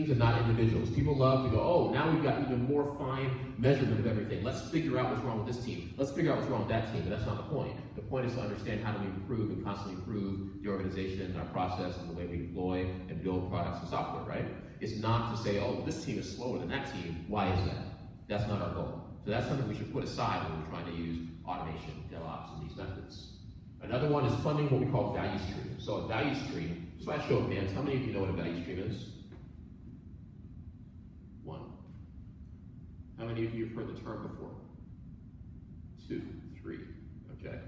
teams and not individuals. People love to go, oh, now we've got even more fine measurement of everything. Let's figure out what's wrong with this team. Let's figure out what's wrong with that team. But that's not the point. The point is to understand how do we improve and constantly improve the organization, our process, and the way we deploy and build products and software, right? It's not to say, oh, this team is slower than that team. Why is that? That's not our goal. So that's something we should put aside when we're trying to use automation, DevOps, and these methods. Another one is funding what we call value stream. So a value stream, just by show of hands, how many of you know what a value stream is? One. How many of you have heard the term before? Two, three, okay.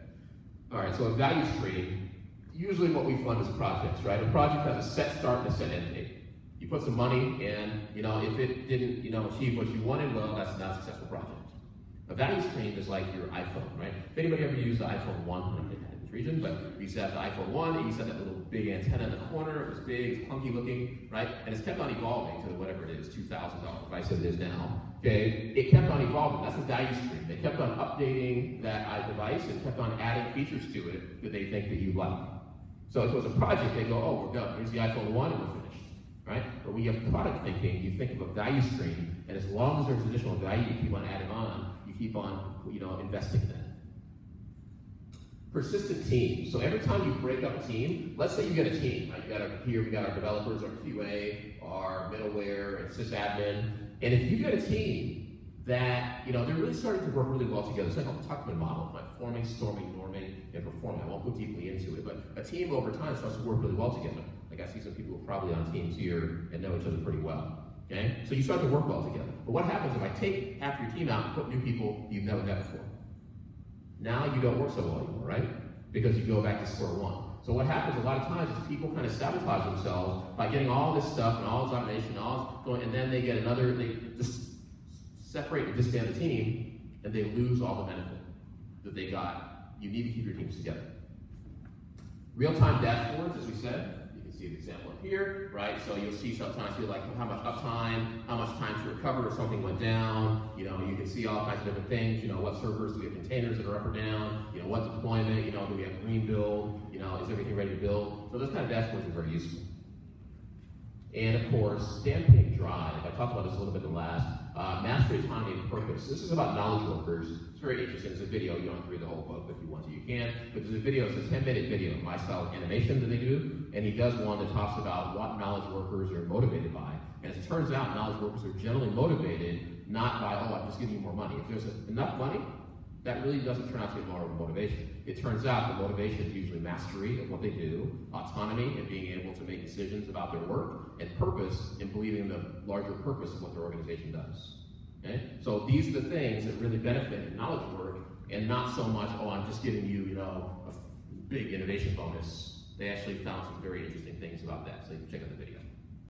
All right, so a value stream, usually what we fund is projects, right? A project has a set start and a set end date. You put some money in, if it didn't, achieve what you wanted, well, that's not a successful project. A value stream is like your iPhone, right? If anybody ever used the iPhone 1, I don't know if they had it in this region, but you used to have the iPhone 1, and you used to have that little big antenna in the corner, it was big, it's clunky looking, right? And it's kept on evolving to whatever it is, $2,000 device that it is now, okay? It kept on evolving, that's a value stream. They kept on updating that device and kept on adding features to it that they think that you like. So if it was a project, they go, oh, we're done, here's the iPhone 1 and we're finished. Right? But when you have product thinking, you think of a value stream, and as long as there's additional value you keep on adding on, you keep on, investing in that. Persistent teams. So every time you break up a team, let's say you get a team, right? Here we got our developers, our QA, our middleware, and sysadmin. And if you get a team that, they're really starting to work really well together. It's like a Tuckman model, like forming, storming, norming, and performing. I won't go deeply into it, but a team over time starts to work really well together. Like I see some people who are probably on teams here and know each other pretty well, okay? So you start to work well together. But what happens if I take half your team out and put new people you've never met before? Now you don't work so well anymore, right? Because you go back to square one. So what happens a lot of times is people kind of sabotage themselves by getting all this stuff and all this automation, and then they get they just separate and disband the team, and they lose all the benefit that they got. You need to keep your teams together. Real-time dashboards, as we said. See an example up here, right? So you'll see sometimes like how much uptime, how much time to recover if something went down. You can see all kinds of different things. What servers do we have containers that are up or down? What deployment? Do we have green build? Is everything ready to build? So those kind of dashboards are very useful. And of course, Stamping Drive. I talked about this a little bit in the last. Mastery, Autonomy, and Purpose. This is about knowledge workers. It's very interesting. There's a video. You don't have to read the whole book, but if you want to, you can. But there's a video. It's a 10-minute video, my style animation that they do. And he does one that talks about what knowledge workers are motivated by. And as it turns out, knowledge workers are generally motivated not by, oh, I'm just giving you more money. If there's enough money, that really doesn't turn out to be more of a motivation. It turns out that motivation is usually mastery of what they do, autonomy and being able to make decisions about their work, and purpose in believing in the larger purpose of what their organization does. Okay? So these are the things that really benefit knowledge work, and not so much, oh, I'm just giving you, a big innovation bonus. They actually found some very interesting things about that, so you can check out the video.